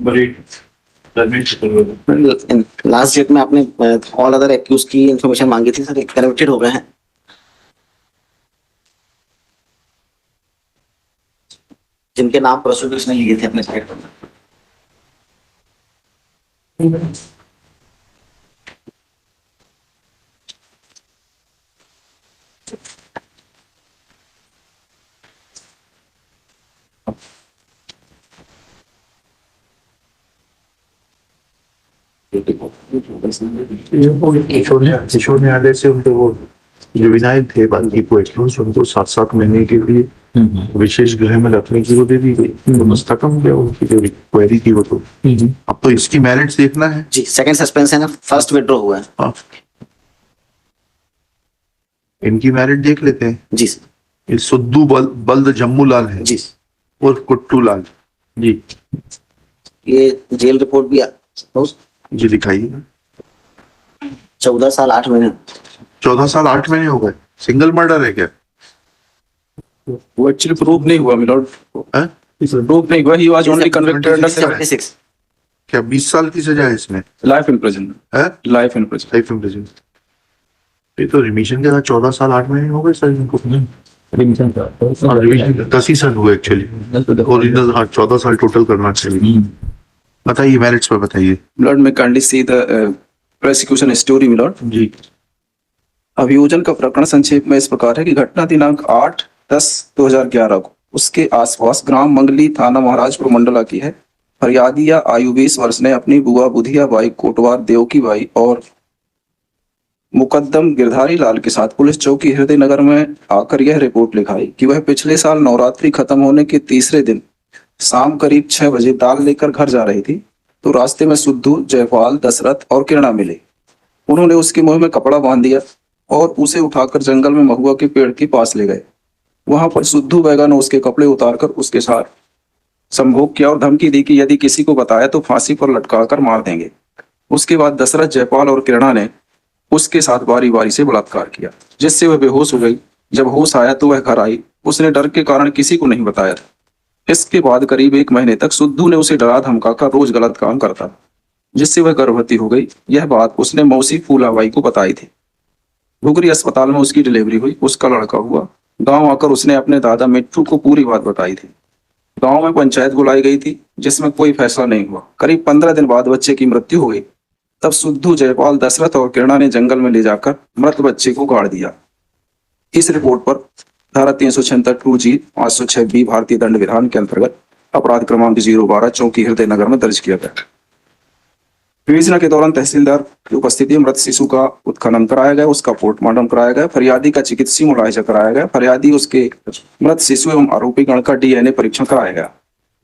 बड़ी last date में आपने ऑल अदर एक्यूज की इंफॉर्मेशन मांगी थी सर, कन्वर्टेड हो गए हैं जिनके नाम प्रोसिक्यूशन ने लिए थे अपने साइड पर। किशोर न्यायालय से उनको वो जुवेनाइल थे, बाकी को एक्यूज उनको 7-7 महीने के लिए विशेष गृह में रखने की वो दे दी गई, तो मुस्तकम हो गया उनकी जो क्वेरी थी वो। तो अब तो इसकी मेरिट्स देखना है जी, सेकंड सस्पेंस है ना, फर्स्ट विड्रॉ हुआ है। हाँ, इनकी मेरिट देख लेते हैं। जी सर। ये सुद्दू बल्द जम्मू लाल है जी और कुट्टू लाल जी। ये जेल रिपोर्ट भी जी दिखाइए। 14 साल 8 महीने। 14 साल 8 महीने हो गए। सिंगल मर्डर है क्या? वो एक्चुअली प्रूव नहीं हुआ मिलॉर्ड, है? प्रूव नहीं हुआ। He was only convicted under 76। क्या 20 साल की सजा है इसमें? लाइफ इन प्रिजन है? Life in prison. Life in prison. ये तो रिमिशन के साथ 14 साल 8 महीने हो गए सर इनको। रिमिशन 10 ही साल हुए एक्चुअली। ओरिजिनल 14 साल टोटल करना चाहिए। बताइए मेरिट्स पर बताइए। Milord may kindly see the prosecution story milord ji. अभियोजन का प्रकरण संक्षेप में इस प्रकार है कि घटना दिनांक 8/10/2011 को उसके आसपास ग्राम मंगली थाना महाराजपुर मंडला की है। फरियादिया आयु 20 वर्ष ने अपनी बुआ बुधिया बाई कोटवार देवकी बाई और मुकद्दम गिरधारी लाल के साथ पुलिस चौकी हृदय नगर में आकर यह रिपोर्ट लिखाई कि वह पिछले साल नवरात्रि खत्म होने के तीसरे दिन शाम करीब 6 बजे दाल लेकर घर जा रही थी, तो रास्ते में सुद्धू, जयपाल, दशरथ और किरणा मिले। उन्होंने उसके मुंह में कपड़ा बांध दिया और उसे उठाकर जंगल में महुआ के पेड़ के पास ले गए। वहां पर सुद्धू बैगा ने उसके कपड़े उतारकर उसके साथ संभोग किया और धमकी दी कि यदि किसी को बताया तो फांसी पर लटकाकर मार देंगे। उसके बाद दशरथ, जयपाल और किरणा ने उसके साथ बारी बारी से बलात्कार किया, जिससे वह बेहोश हो गई। जब होश आया तो वह घर आई। उसने डर के कारण किसी को नहीं बताया था। इसके बाद करीब 1 महीने तक सुद्धू ने उसे डरा धमकाकर रोज गलत काम करता, जिससे वह गर्भवती हो गई। यह बात उसने मौसी फूलाबाई को बताई थी। घुघरी अस्पताल में उसकी डिलीवरी हुई, उसका लड़का हुआ। गांव आकर उसने अपने दादा मिट्टू को पूरी बात बताई थी। गांव में पंचायत बुलाई गई थी, जिसमें कोई फैसला नहीं हुआ। करीब 15 दिन बाद बच्चे की मृत्यु हो गई। तब सुद्धू, जयपाल, दशरथ और किरणा ने जंगल में ले जाकर मृत बच्चे को गाड़ दिया। इस रिपोर्ट पर धारा 376 2G 506B भारतीय दंड विधान के अंतर्गत अपराध क्रमांक 012 चौकी हृदय नगर में दर्ज किया गया। विवेचना के दौरान तहसीलदार की उपस्थिति में मृत शिशु का उत्खनन कराया गया, उसका पोस्टमार्टम कराया गया, फरियादी का चिकित्सीय मुआयजा कराया गया, फरियादी, उसके मृत शिशु एवं आरोपी गण का DNA परीक्षण कराया गया।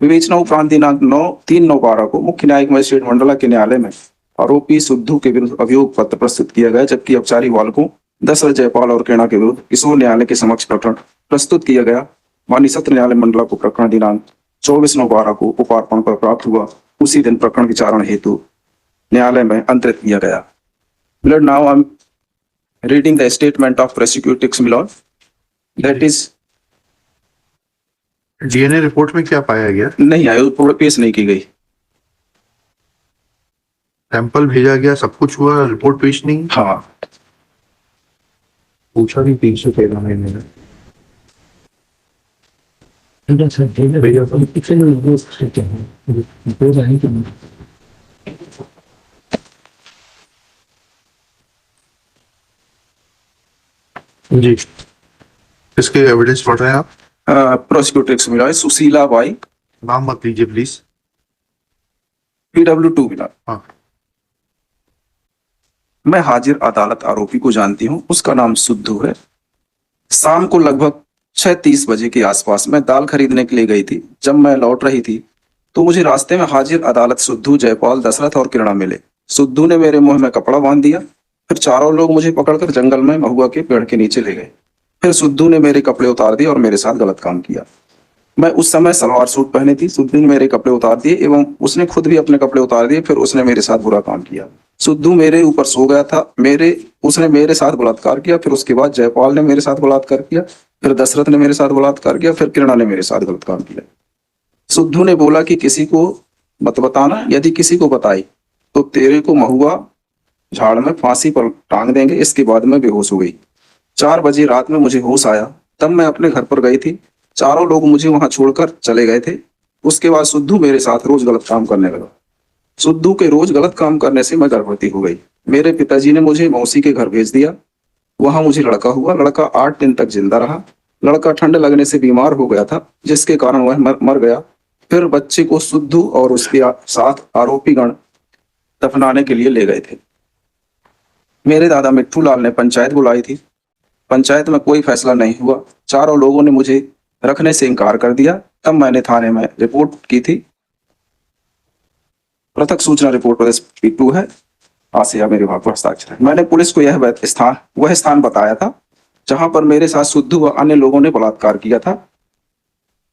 विवेचना उपरांत दिनांक 9/3/9/12 को मुख्य न्यायिक मजिस्ट्रेट मंडला के न्यायालय में आरोपी सुद्धू के विरुद्ध अभियोग पत्र प्रस्तुत किया गया, जबकि अपचारी बालकों दशरथ, जयपाल और किरणा के विरुद्ध किशोर न्यायालय के समक्ष प्रकरण प्रस्तुत किया गया। माननीय सत्र न्यायालय मंडला को प्रकरण दिनांक 24/9/12 को उपार्पण पर प्राप्त हुआ। उसी दिन प्रकरण विचारण हेतु न्यायालय में अंतरित किया गया। Lord, now I'm reading the statement of prosecutrix, Milord. That is, DNA report में क्या पाया गया? नहीं आयु पेश नहीं की गई। सैंपल भेजा गया, सब कुछ हुआ, रिपोर्ट पेश नहीं। हाँ, पूछा भी 313 महीने में। जी, इसके एविडेंस पढ़ रहे हैं आप? प्रोसिक्यूट्रिक्स मिला सुशीला बाई, नाम मत लीजिए प्लीज। PW2 मिला। हाँ। मैं हाजिर अदालत आरोपी को जानती हूँ, उसका नाम सुद्धू है। शाम को लगभग 6:30 बजे के आसपास मैं दाल खरीदने के लिए गई थी। जब मैं लौट रही थी तो मुझे रास्ते में हाजिर अदालत सुद्धू, जयपाल, दशरथ और किरणा मिले। सुद्धू ने मेरे मुंह में कपड़ा बांध दिया, फिर चारों लोग मुझे पकड़कर जंगल में महुआ के पेड़ के नीचे ले गए। फिर सुद्धू ने मेरे कपड़े उतार दिए और मेरे साथ गलत काम किया। मैं उस समय सलवार सूट पहने थी। सुद्धू ने मेरे कपड़े उतार दिए एवं उसने खुद भी अपने कपड़े उतार दिए। फिर उसने मेरे साथ बुरा काम किया। सुद्धू मेरे ऊपर सो गया था। उसने मेरे साथ बलात्कार किया। फिर उसके बाद जयपाल ने मेरे साथ बलात्कार किया। फिर दशरथ ने मेरे साथ बलात्कार किया। फिर किरणा ने मेरे साथ गलत काम किया। सुद्धू ने बोला कि किसी को मत बताना, यदि किसी को बताई तो तेरे को महुआ झाड़ में फांसी पर टांग देंगे। इसके बाद मैं बेहोश हो गई। 4 बजे रात में मुझे होश आया, तब मैं अपने घर पर गई थी। चारों लोग मुझे वहां छोड़कर चले गए थे। उसके बाद सुद्धू मेरे साथ रोज गलत काम करने लगा। सुद्धू के रोज गलत काम करने से मैं गर्भवती हो गई। मेरे पिताजी ने मुझे मौसी के घर भेज दिया। वहां मुझे लड़का हुआ। लड़का 8 दिन तक जिंदा रहा। लड़का ठंड लगने से बीमार हो गया था, जिसके कारण वह मर गया। फिर बच्चे को सुद्धू और उसके साथ आरोपी गण दफनाने के लिए ले गए थे। मेरे दादा मिट्ठू लाल ने पंचायत बुलाई थी। पंचायत में कोई फैसला नहीं हुआ। चारों लोगों ने मुझे रखने से इनकार कर दिया। तब मैंने थाने में रिपोर्ट की थी। पृथक सूचना रिपोर्ट प्रदेश P2 है। आसिया मेरे विभाग पर हस्ताक्षर है। मैंने पुलिस को वह स्थान बताया था जहां पर मेरे साथ सुद्धू व अन्य लोगों ने बलात्कार किया था।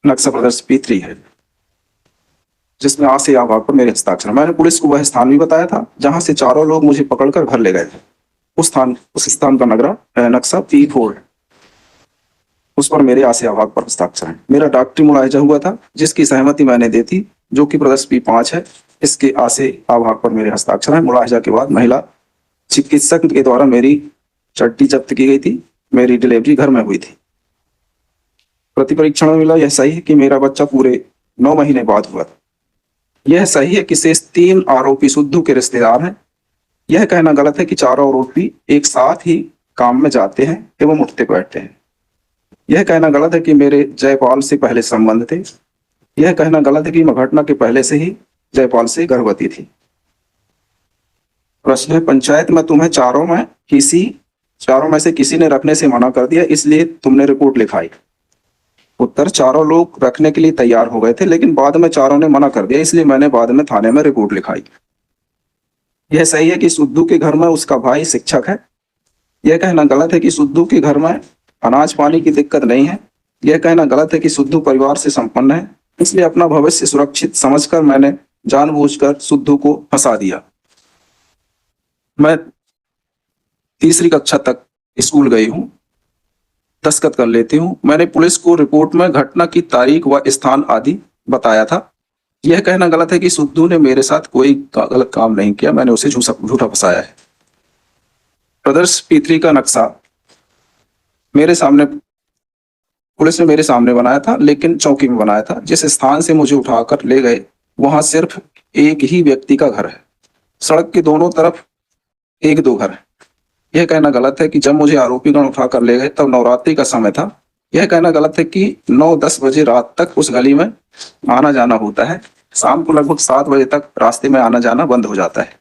नक्शा प्रदेश P3 है, जिसमें आसिया विभाग पर मेरे हस्ताक्षर। मैंने पुलिस को वह स्थान भी बताया था जहां से चारों लोग मुझे पकड़कर घर ले गए थे। उस स्थान का नक्शा P4 है। उस पर मेरे आसिया विभाग पर हस्ताक्षर है। मेरा डॉक्टरी मुलाहिजा हुआ था, जिसकी सहमति मैंने दी थी, जो कि प्रदेश P5 है। इसके आसिया विभाग पर मेरे हस्ताक्षर है। मुलाहिजा के बाद महिला चिकित्सक के द्वारा मेरी चड्डी जब्त की गई थी। मेरी डिलीवरी घर में हुई थी। प्रति परीक्षण में मिला यह सही है कि मेरा बच्चा पूरे 9 महीने बाद हुआ था। यह सही है कि शेष 3 आरोपी सुद्धू के रिश्तेदार हैं। यह कहना गलत है कि चारों आरोपी एक साथ ही काम में जाते हैं एवं उठते बैठते हैं। यह कहना गलत है कि मेरे जयपाल से पहले संबंध थे। यह कहना गलत है कि मैं घटना के पहले से ही जयपाल से गर्भवती थी। प्रश्न है, पंचायत में तुम्हें चारों में से किसी ने रखने से मना कर दिया, इसलिए तुमने रिपोर्ट लिखाई। उत्तर, चारों लोग रखने के लिए तैयार हो गए थे, लेकिन बाद में चारों ने मना कर दिया, इसलिए मैंने बाद में थाने में रिपोर्ट लिखाई। यह सही है कि सुद्धू के घर में उसका भाई शिक्षक है। यह कहना गलत है कि सुद्धू के घर में अनाज पानी की दिक्कत नहीं है। यह कहना गलत है कि सुद्धू परिवार से संपन्न है, इसलिए अपना भविष्य सुरक्षित समझकर मैंने जानबूझकर सुद्धू को फंसा दिया। मैं 3री कक्षा तक स्कूल गई हूँ, दस्तखत कर लेती हूँ। मैंने पुलिस को रिपोर्ट में घटना की तारीख व स्थान आदि बताया था। यह कहना गलत है कि सुद्धू ने मेरे साथ कोई गलत काम नहीं किया, मैंने उसे झूठा फंसाया है। प्रदर्श P3 का नक्शा पुलिस ने मेरे सामने बनाया था, लेकिन चौकी में बनाया था। जिस स्थान से मुझे उठाकर ले गए वहां सिर्फ एक ही व्यक्ति का घर है। सड़क के दोनों तरफ 1-2 घर है। यह कहना गलत है कि जब मुझे आरोपीगण उठाकर ले गए तब नवरात्रि का समय था। यह कहना गलत है कि 9-10 बजे रात तक उस गली में आना जाना होता है। शाम को लगभग 7 बजे तक रास्ते में आना जाना बंद हो जाता है।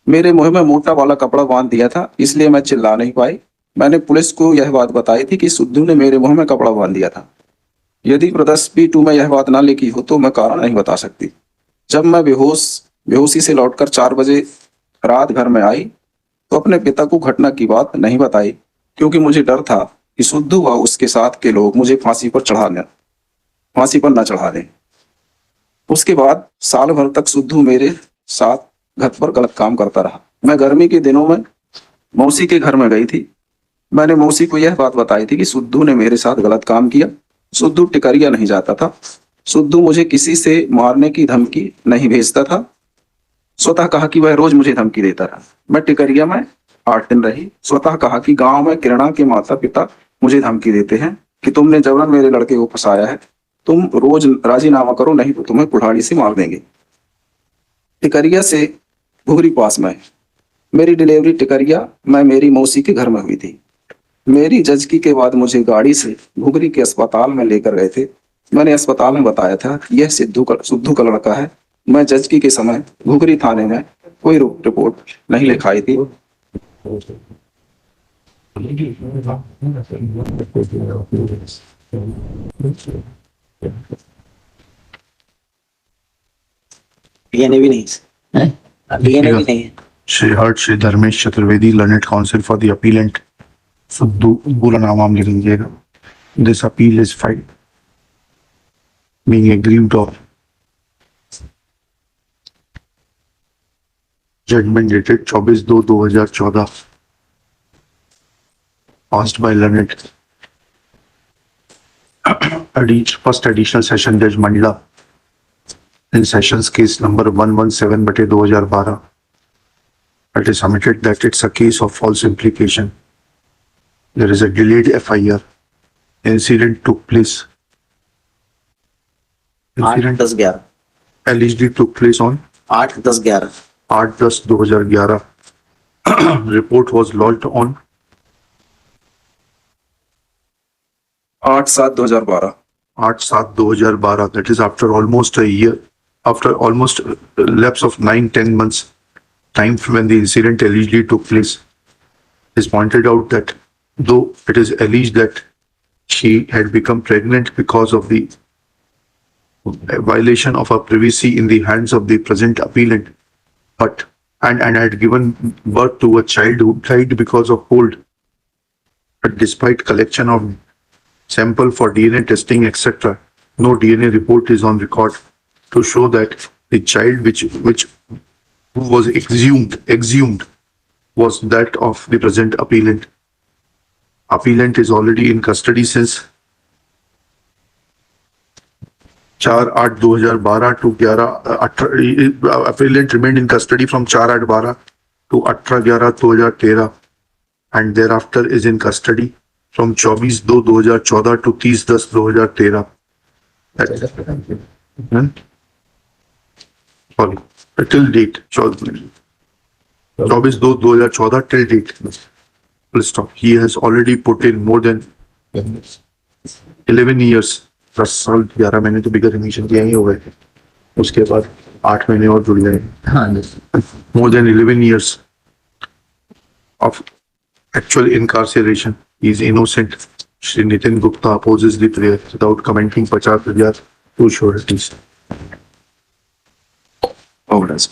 मेरे मुंह में मोटा वाला कपड़ा बांध दिया था, इसलिए मैं चिल्ला नहीं पाई। मैंने पुलिस को यह बात बताई थी कि सुद्धू ने मेरे मुंह में कपड़ा बांध दिया था। यदि प्रदर्श P2 में यह बात ना लिखी हो तो मैं कारण नहीं बता सकती। जब मैं बेहोशी से लौटकर 4 बजे रात घर में आई तो अपने पिता को घटना की बात नहीं बताई, क्योंकि मुझे डर था कि सुद्धू व उसके साथ के लोग मुझे फांसी पर न चढ़ा दें। उसके बाद साल भर तक सुद्धू मेरे साथ घर पर गलत काम करता रहा। मैं गर्मी के दिनों में मौसी के घर में गई थी। मैंने मौसी को यह बात बताई थी कि सुद्धू ने मेरे साथ गलत काम किया। सुद्धू टिकरिया नहीं जाता था। सुद्धू मुझे किसी से मारने की धमकी नहीं भेजता था। स्वतः कहा कि वह रोज मुझे धमकी देता था। मैं टिकरिया में 8 दिन रही। स्वतः कहा कि गांव में किरणा के माता पिता मुझे धमकी देते हैं कि तुमने जबरन मेरे लड़के को फंसाया है, तुम रोज राजीनामा करो, नहीं तो तुम्हें कुल्हाड़ी से मार देंगे। टिकरिया से घुघरी पास में मेरी डिलीवरी टिकरिया में मेरी मौसी के घर में हुई थी। मेरी जजकी के बाद मुझे गाड़ी से घुघरी के अस्पताल में लेकर गए थे। मैंने अस्पताल में बताया था कि यह सुद्धू का लड़का है। मैं जजकी के समय घुघरी थाने में कोई रिपोर्ट नहीं लिखाई थी। DNA भी नहीं है। DNA भी नहीं है। Shri Dharmesh Chaturvedi, learned counsel for the appellant Suddhu, पूरा नाम आप लिख लीजिएगा। This appeal is filed being aggrieved of judgment dated 24/2/2014 passed by learned first additional session judge Mandla in Sessions case number 117/2012, it is submitted that it's a case of false implication. There is a delayed FIR. Incident took place. 8-10-11 allegedly took place on 8-10-11 8/10/2011. Report was lodged on 8/7/2012 8/7/2012. That is after almost a year, after almost a lapse of 9-10 months time from when the incident allegedly took place. It is pointed out that though it is alleged that she had become pregnant because of the violation of her privacy in the hands of the present appellant, but and had given birth to a child who died because of cold. But despite collection of sample for DNA testing, etc., no DNA report is on record to show that the child which was exhumed was that of the present appellant. Appellant is already in custody since 4/8/2012 to 11 appellant remained in custody from 4/8/12 to 18/11/2013 and thereafter is in custody from 24/2/2014 to 30/10/2013. Sorry, till date. 24/2/2014 till date. Full stop. He has already put in more than 11 years. 10 साल 11 महीने तो बिगर remission किया ही हो गए, उसके बाद 8 महीने और जुड़ गए. More than 11 years of actual incarceration. He is innocent. Shri Nitin Gupta opposes the prayer without commenting 50,000 to sureties. Evidence.